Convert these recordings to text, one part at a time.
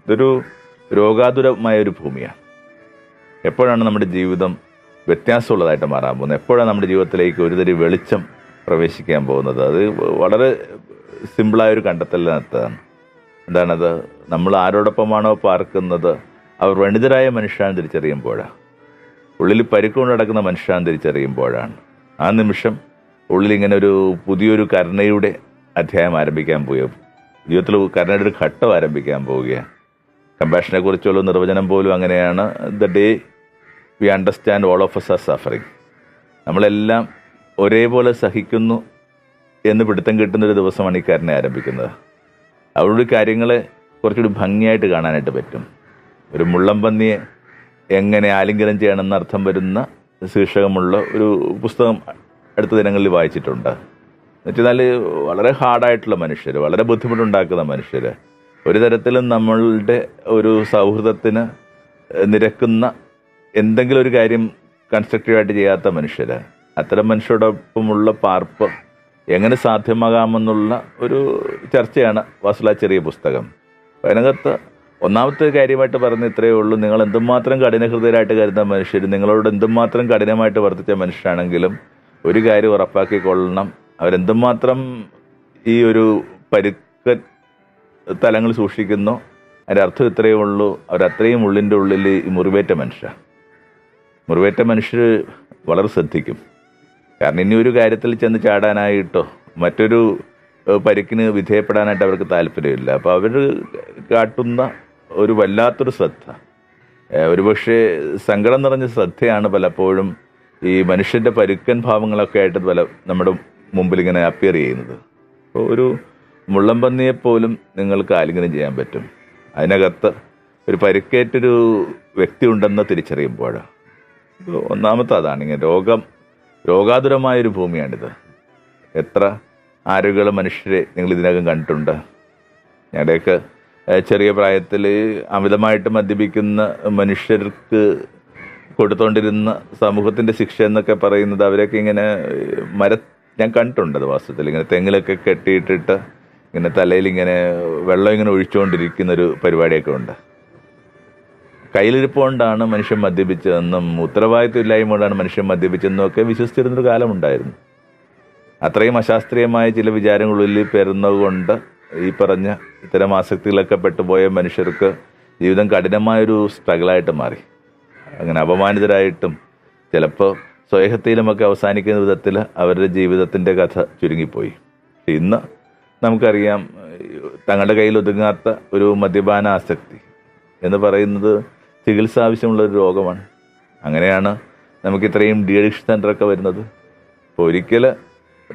ഇതൊരു രോഗാതുരമായൊരു ഭൂമിയാണ്. എപ്പോഴാണ് നമ്മുടെ ജീവിതം വ്യത്യാസമുള്ളതായിട്ട് മാറാൻ പോകുന്നത്? എപ്പോഴാണ് നമ്മുടെ ജീവിതത്തിലേക്ക് ഒരു തരി വെളിച്ചം പ്രവേശിക്കാൻ പോകുന്നത്? അത് വളരെ സിമ്പിളായൊരു കണ്ടെത്തലിനകത്താണ്. എന്താണത്? നമ്മൾ ആരോടൊപ്പമാണോ പാർക്കുന്നത് അവർ വണിതരായ മനുഷ്യരാണ് തിരിച്ചറിയുമ്പോഴാണ്, ഉള്ളിൽ പരിക്കൊണ്ട് നടക്കുന്ന മനുഷ്യരാണ് തിരിച്ചറിയുമ്പോഴാണ്, ആ നിമിഷം ഉള്ളിലിങ്ങനെ ഒരു പുതിയൊരു കരുണയുടെ അധ്യായം ആരംഭിക്കാൻ പോവുക, ജീവിതത്തിൽ കരുണയുടെ ഒരു ഘട്ടം ആരംഭിക്കാൻ പോവുകയാണ്. കമ്പാഷനെ കുറിച്ചുള്ള നിർവചനം പോലും അങ്ങനെയാണ്. The day we understand all of us are suffering. നമ്മളെല്ലാം ഒരേപോലെ സഹിക്കുന്നു എന്ന് പിടുത്തം കിട്ടുന്നൊരു ദിവസമാണ് ഈ കരുണ ആരംഭിക്കുന്നത്. അവരുടെ കാര്യങ്ങളെ കുറച്ചുകൂടി ഭംഗിയായിട്ട് കാണാനായിട്ട് പറ്റും. ഒരു മുള്ളംപന്നിയെ എങ്ങനെ ആലിംഗനം ചെയ്യണമെന്ന് അർത്ഥം വരുന്ന ശീർഷകമുള്ള ഒരു പുസ്തകം അടുത്ത ദിനങ്ങളിൽ വായിച്ചിട്ടുണ്ട്. എന്നുവെച്ചാൽ വളരെ ഹാർഡായിട്ടുള്ള മനുഷ്യർ, വളരെ ബുദ്ധിമുട്ടുണ്ടാക്കുന്ന മനുഷ്യർ, ഒരു തരത്തിലും നമ്മളുടെ ഒരു സൗഹൃദത്തിന് നിരക്കുന്ന എന്തെങ്കിലും ഒരു കാര്യം കൺസ്ട്രക്റ്റീവായിട്ട് ചെയ്യാത്ത മനുഷ്യർ, അത്തരം മനുഷ്യരോടൊപ്പമുള്ള പാർപ്പ് എങ്ങനെ സാധ്യമാകാമെന്നുള്ള ഒരു ചർച്ചയാണ് വാസുല ചെറിയ പുസ്തകം. അതിനകത്ത് ഒന്നാമത്തെ കാര്യമായിട്ട് പറഞ്ഞ ഇത്രയേ ഉള്ളൂ: നിങ്ങൾ എന്തുമാത്രം കഠിനഹൃദയരായിട്ട് കരുതുന്ന മനുഷ്യർ, നിങ്ങളോട് എന്തുമാത്രം കഠിനമായിട്ട് വർത്തിച്ച മനുഷ്യരാണെങ്കിലും ഒരു കാര്യം ഉറപ്പാക്കിക്കൊള്ളണം, അവരെന്തുമാത്രം ഈ ഒരു പരുക്കൻ തലങ്ങൾ സൂക്ഷിക്കുന്നു, അതിൻ്റെ അർത്ഥം ഇത്രയേ ഉള്ളൂ: അവരത്രയും ഉള്ളിൻ്റെ ഉള്ളിൽ ഈ മുറിവേറ്റ മനുഷ്യർ വളരെ ശ്രദ്ധിക്കും. കാരണം ഇനി ഒരു കാര്യത്തിൽ ചെന്ന് ചാടാനായിട്ടോ മറ്റൊരു പരിക്കിന് വിധേയപ്പെടാനായിട്ട് അവർക്ക് താല്പര്യമില്ല. അപ്പോൾ അവർ കാട്ടുന്ന ഒരു വല്ലാത്തൊരു ശ്രദ്ധ, ഒരുപക്ഷെ സങ്കടം നിറഞ്ഞ ശ്രദ്ധയാണ് പലപ്പോഴും ഈ മനുഷ്യൻ്റെ പരുക്കൻ ഭാവങ്ങളൊക്കെ ആയിട്ട് നമ്മുടെ മുമ്പിൽ ഇങ്ങനെ അപ്പിയർ ചെയ്യുന്നത്. അപ്പോൾ ഒരു മുള്ളംപന്നിയെപ്പോലും നിങ്ങൾക്ക് ആലിംഗനം ചെയ്യാൻ പറ്റും അതിനകത്ത് ഒരു പരിക്കേറ്റൊരു വ്യക്തി ഉണ്ടെന്ന് തിരിച്ചറിയുമ്പോഴാണ്. ഒന്നാമത്തെ അതാണ്. ഇങ്ങനെ രോഗാതുരമായൊരു ഭൂമിയാണിത്. എത്ര ആരോഗ്യമുള്ള മനുഷ്യരെ നിങ്ങൾ ഇതിനകം കണ്ടിട്ടുണ്ട്. ഞങ്ങളുടെയൊക്കെ ചെറിയ പ്രായത്തിൽ അമിതമായിട്ട് മദ്യപിക്കുന്ന മനുഷ്യർക്ക് കൊടുത്തുകൊണ്ടിരുന്ന സമൂഹത്തിൻ്റെ ശിക്ഷ എന്നൊക്കെ പറയുന്നത്, അവരൊക്കെ ഇങ്ങനെ ഞാൻ കണ്ടിട്ടുണ്ട്. അത് വാസ്തവത്തിൽ ഇങ്ങനെ തെങ്ങിലൊക്കെ കെട്ടിയിട്ടിട്ട് ഇങ്ങനെ തലയിൽ ഇങ്ങനെ വെള്ളം ഇങ്ങനെ ഒഴിച്ചുകൊണ്ടിരിക്കുന്നൊരു പരിപാടിയൊക്കെ ഉണ്ട്. കയ്യിലിരിപ്പ് കൊണ്ടാണ് മനുഷ്യൻ മദ്യപിച്ചതെന്നും ഉത്തരവാദിത്വം ഇല്ലായ്മ കൊണ്ടാണ് മനുഷ്യൻ മദ്യപിച്ചതെന്നും ഒക്കെ വിശ്വസിച്ചിരുന്നൊരു കാലമുണ്ടായിരുന്നു. അത്രയും അശാസ്ത്രീയമായ ചില വിചാരങ്ങളുള്ളിൽ പെരുന്നതുകൊണ്ട് ഈ പറഞ്ഞ ഇത്തരം ആസക്തികളൊക്കെ പെട്ടുപോയ മനുഷ്യർക്ക് ജീവിതം കഠിനമായൊരു സ്ട്രഗിളായിട്ട് മാറി. അങ്ങനെ അപമാനിതരായിട്ടും ചിലപ്പോൾ സ്വയഹത്യയിലുമൊക്കെ അവസാനിക്കുന്ന വിധത്തിൽ അവരുടെ ജീവിതത്തിൻ്റെ കഥ ചുരുങ്ങിപ്പോയി. ഇന്ന് നമുക്കറിയാം, തങ്ങളുടെ കയ്യിൽ ഒതുങ്ങാത്ത ഒരു മദ്യപാന ആസക്തി എന്ന് പറയുന്നത് ചികിത്സ ആവശ്യമുള്ളൊരു രോഗമാണ്. അങ്ങനെയാണ് നമുക്ക് ഇത്രയും ഡി അഡിക്ഷൻ സെൻ്ററൊക്കെ വരുന്നത്. അപ്പോൾ ഒരിക്കൽ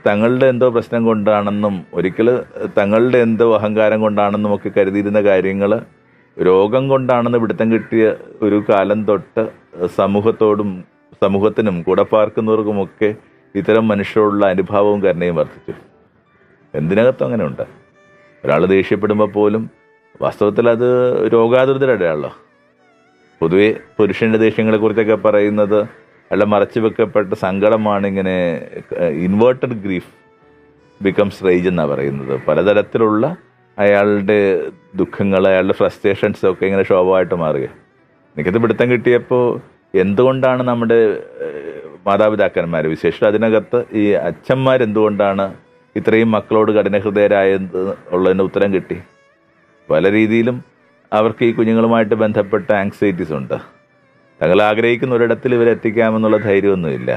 തങ്ങളുടെ എന്തോ പ്രശ്നം കൊണ്ടാണെന്നും ഒരിക്കൽ തങ്ങളുടെ എന്തോ അഹങ്കാരം കൊണ്ടാണെന്നും ഒക്കെ കരുതിയിരുന്ന കാര്യങ്ങൾ രോഗം കൊണ്ടാണെന്ന് പിടുത്തം കിട്ടിയ ഒരു കാലം തൊട്ട് സമൂഹത്തിനും കൂടെ പാർക്കുന്നവർക്കുമൊക്കെ ഇത്തരം മനുഷ്യരോടുള്ള അനുഭാവവും കരുണയും വർദ്ധിച്ചു. എന്തിനകത്തും അങ്ങനെ ഉണ്ട്. ഒരാൾ ദേഷ്യപ്പെടുമ്പോൾ പോലും വാസ്തവത്തിൽ അത് രോഗാതുരതയുടെയാണല്ലോ. പൊതുവെ പുരുഷൻ്റെ ദേഷ്യങ്ങളെക്കുറിച്ചൊക്കെ പറയുന്നത് അയാളുടെ മറച്ചു വെക്കപ്പെട്ട സങ്കടമാണ്. ഇങ്ങനെ ഇൻവേർട്ടഡ് ഗ്രീഫ് ബിക്കംസ് റേജ് എന്നാണ് പറയുന്നത്. പലതരത്തിലുള്ള അയാളുടെ ദുഃഖങ്ങൾ, അയാളുടെ ഫ്രസ്ട്രേഷൻസൊക്കെ ഇങ്ങനെ ശോഭമായിട്ട് മാറുക. എനിക്കത് പിടുത്തം കിട്ടിയപ്പോൾ എന്തുകൊണ്ടാണ് നമ്മുടെ മാതാപിതാക്കന്മാർ, വിശേഷം അതിനകത്ത് ഈ അച്ഛന്മാരെന്തുകൊണ്ടാണ് ഇത്രയും മക്കളോട് കഠിനഹൃദയരായത് ഉള്ളതിന് ഉത്തരം കിട്ടി. പല രീതിയിലും അവർക്ക് ഈ കുഞ്ഞുങ്ങളുമായിട്ട് ബന്ധപ്പെട്ട ആങ്സൈറ്റീസ് ഉണ്ട്. തങ്ങൾ ആഗ്രഹിക്കുന്ന ഒരിടത്തിൽ ഇവരെത്തിക്കാമെന്നുള്ള ധൈര്യമൊന്നുമില്ല.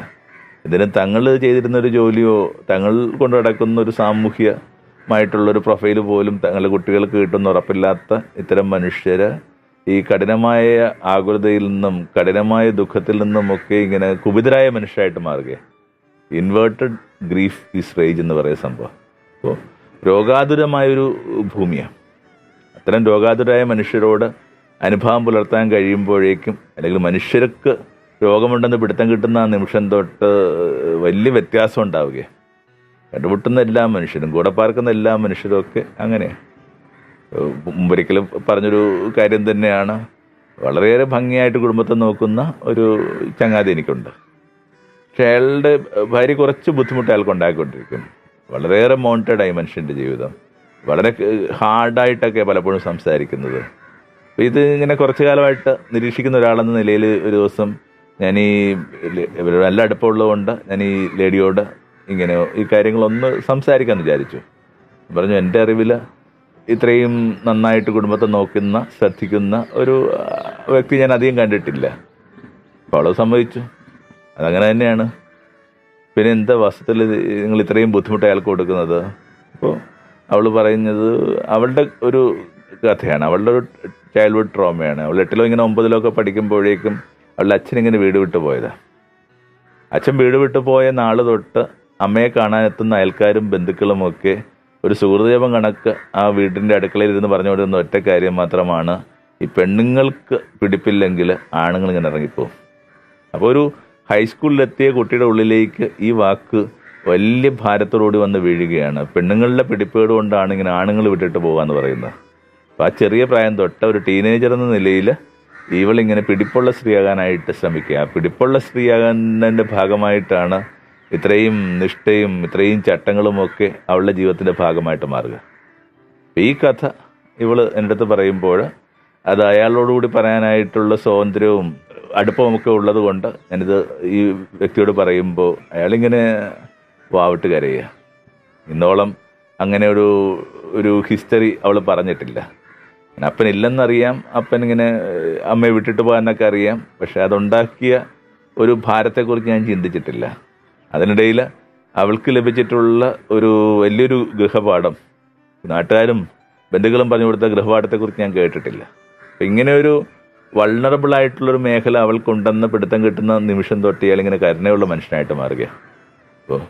ഇതിന് തങ്ങൾ ചെയ്തിരുന്നൊരു ജോലിയോ തങ്ങൾ കൊണ്ടു നടക്കുന്ന ഒരു സാമൂഹ്യമായിട്ടുള്ളൊരു പ്രൊഫൈൽ പോലും തങ്ങളുടെ കുട്ടികൾക്ക് കിട്ടുന്ന ഉറപ്പില്ലാത്ത ഇത്തരം മനുഷ്യർ ഈ കഠിനമായ ആകുലതയിൽ നിന്നും കഠിനമായ ദുഃഖത്തിൽ നിന്നുമൊക്കെ ഇങ്ങനെ കുപിതരായ മനുഷ്യരായിട്ട് മാറുക. ഇൻവേർട്ടഡ് ഗ്രീഫ് ഈസ് റേജ് എന്ന് പറയുന്ന സംഭവം. അപ്പോൾ രോഗാതുരമായൊരു ഭൂമിയാണ്. അത്തരം രോഗാതുരായ മനുഷ്യരോട് അനുഭാവം പുലർത്താൻ കഴിയുമ്പോഴേക്കും, അല്ലെങ്കിൽ മനുഷ്യർക്ക് രോഗമുണ്ടെന്ന് പിടുത്തം കിട്ടുന്ന ആ നിമിഷം തൊട്ട് വലിയ വ്യത്യാസം ഉണ്ടാവുകയാണ്. കണ്ടുമുട്ടുന്ന എല്ലാ മനുഷ്യരും, കൂടെ പാർക്കുന്ന എല്ലാ മനുഷ്യരും ഒക്കെ അങ്ങനെയാണ്. മുമ്പൊരിക്കലും പറഞ്ഞൊരു കാര്യം തന്നെയാണ്, വളരെയേറെ ഭംഗിയായിട്ട് കുടുംബത്തെ നോക്കുന്ന ഒരു ചങ്ങാതി എനിക്കുണ്ട്. പക്ഷെ അയാളുടെ ഭാര്യ കുറച്ച് ബുദ്ധിമുട്ട് അയാൾക്ക് ഉണ്ടാക്കിക്കൊണ്ടിരിക്കും. വളരെയേറെ മോണിറ്റേഡായി മനുഷ്യൻ്റെ ജീവിതം, വളരെ ഹാർഡായിട്ടൊക്കെ പലപ്പോഴും സംസാരിക്കുന്നത്. അപ്പോൾ ഇത് ഇങ്ങനെ കുറച്ചു കാലമായിട്ട് നിരീക്ഷിക്കുന്ന ഒരാളെന്ന നിലയിൽ ഒരു ദിവസം ഞാൻ നല്ല അടുപ്പമുള്ളതുകൊണ്ട് ഞാൻ ഈ ലേഡിയോട് ഇങ്ങനെ ഈ കാര്യങ്ങളൊന്ന് സംസാരിക്കാമെന്ന് വിചാരിച്ചു. പറഞ്ഞു, എൻ്റെ അറിവിൽ ഇത്രയും നന്നായിട്ട് കുടുംബത്തെ നോക്കുന്ന ശ്രദ്ധിക്കുന്ന ഒരു വ്യക്തി ഞാൻ അധികം കണ്ടിട്ടില്ല. അപ്പോൾ അവൾ സമ്മതിച്ചു, അതങ്ങനെ തന്നെയാണ്. പിന്നെ എന്താ വസ്തുത്തിൽ നിങ്ങൾ ഇത്രയും ബുദ്ധിമുട്ട് അയാൾക്ക് കൊടുക്കുന്നത്? അപ്പോൾ അവൾ പറയുന്നത് അവളുടെ ഒരു കഥയാണ്, അവളുടെ ഒരു ചൈൽഡ്ഹുഡ് ട്രോമയാണ്. അവൾ 8-ലോ ഇങ്ങനെ 9-ലോ ഒക്കെ പഠിക്കുമ്പോഴേക്കും അവളുടെ അച്ഛൻ ഇങ്ങനെ വീട് വിട്ടു പോയതാണ്. അച്ഛൻ വീട് വിട്ടു പോയ നാൾ തൊട്ട് അമ്മയെ കാണാനെത്തുന്ന അയൽക്കാരും ബന്ധുക്കളുമൊക്കെ ഒരു സുഹൃതജപം കണക്ക് ആ വീടിൻ്റെ അടുക്കളയിൽ ഇരുന്ന് പറഞ്ഞുകൊണ്ടിരുന്ന ഒറ്റ കാര്യം മാത്രമാണ്, ഈ പെണ്ണുങ്ങൾക്ക് പിടിപ്പില്ലെങ്കിൽ ആണുങ്ങൾ ഇങ്ങനെ ഇറങ്ങിപ്പോവും. അപ്പോൾ ഒരു ഹൈസ്കൂളിലെത്തിയ കുട്ടിയുടെ ഉള്ളിലേക്ക് ഈ വാക്ക് വലിയ ഭാരത്തോടുകൂടി വന്ന് വീഴുകയാണ്. പെണ്ണുങ്ങളുടെ പിടിപ്പേട് കൊണ്ടാണ് ഇങ്ങനെ ആണുങ്ങൾ വിട്ടിട്ട് പോകാമെന്ന് പറയുന്നത്. അപ്പോൾ ആ ചെറിയ പ്രായം തൊട്ട് ഒരു ടീനേജർ എന്ന നിലയിൽ ഇവളിങ്ങനെ പിടിപ്പുള്ള സ്ത്രീയാകാനായിട്ട് ശ്രമിക്കുക. ആ പിടിപ്പുള്ള സ്ത്രീയാകാൻ്റെ ഭാഗമായിട്ടാണ് ഇത്രയും നിഷ്ഠയും ഇത്രയും ചട്ടങ്ങളുമൊക്കെ അവളുടെ ജീവിതത്തിൻ്റെ ഭാഗമായിട്ട് മാറുക. ഈ കഥ ഇവൾ എൻ്റെ അടുത്ത് പറയുമ്പോൾ അത് അയാളോടുകൂടി പറയാനായിട്ടുള്ള സ്വാതന്ത്ര്യവും അടുപ്പമൊക്കെ ഉള്ളത് കൊണ്ട് ഞാനിത് ഈ വ്യക്തിയോട് പറയുമ്പോൾ അയാളിങ്ങനെ വാവിട്ട് കരയുക. ഇന്നോളം അങ്ങനെ ഒരു ഹിസ്റ്ററി അവൾ പറഞ്ഞിട്ടില്ല. അപ്പനില്ലെന്നറിയാം, അപ്പനിങ്ങനെ അമ്മയെ വിട്ടിട്ട് പോകാനൊക്കെ അറിയാം, പക്ഷെ അതുണ്ടാക്കിയ ഒരു ഭാരത്തെക്കുറിച്ച് ഞാൻ ചിന്തിച്ചിട്ടില്ല. അതിനിടയിൽ അവൾക്ക് ലഭിച്ചിട്ടുള്ള ഒരു വലിയൊരു ഗൃഹപാഠം നാട്ടുകാരും ബന്ധുക്കളും പറഞ്ഞു കൊടുത്ത ഗൃഹപാഠത്തെക്കുറിച്ച് ഞാൻ കേട്ടിട്ടില്ല. അപ്പം ഇങ്ങനെ ഒരു വൾണറബിൾ ആയിട്ടുള്ളൊരു മേഖല അവൾക്കുണ്ടെന്ന് പിടുത്തം കിട്ടുന്ന നിമിഷം തൊട്ട് ഇയാളിങ്ങനെ കരുണയുള്ള മനുഷ്യനായിട്ട് മാറുക. അപ്പോൾ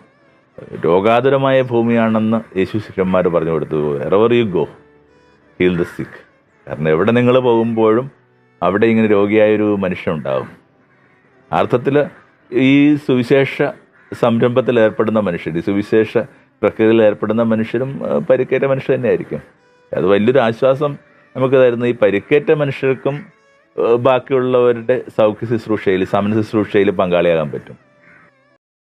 രോഗാതുരമായ ഭൂമിയാണെന്ന് യേശു ശിഷ്യന്മാർ പറഞ്ഞു കൊടുത്തു, wherever you go heal the sick. കാരണം എവിടെ നിങ്ങൾ പോകുമ്പോഴും അവിടെ ഇങ്ങനെ രോഗിയായൊരു മനുഷ്യനുണ്ടാവും. അർത്ഥത്തിൽ ഈ സുവിശേഷ സംരംഭത്തിൽ ഏർപ്പെടുന്ന മനുഷ്യർ, ഈ സുവിശേഷ പ്രക്രിയയിൽ ഏർപ്പെടുന്ന മനുഷ്യരും പരിക്കേറ്റ മനുഷ്യർ തന്നെയായിരിക്കും. അത് വലിയൊരു ആശ്വാസം നമുക്ക് തരുന്ന ഈ പരിക്കേറ്റ മനുഷ്യർക്കും ബാക്കിയുള്ളവരുടെ സൗഖ്യ ശുശ്രൂഷയിൽ സമന ശുശ്രൂഷയിൽ പങ്കാളിയാകാൻ പറ്റും.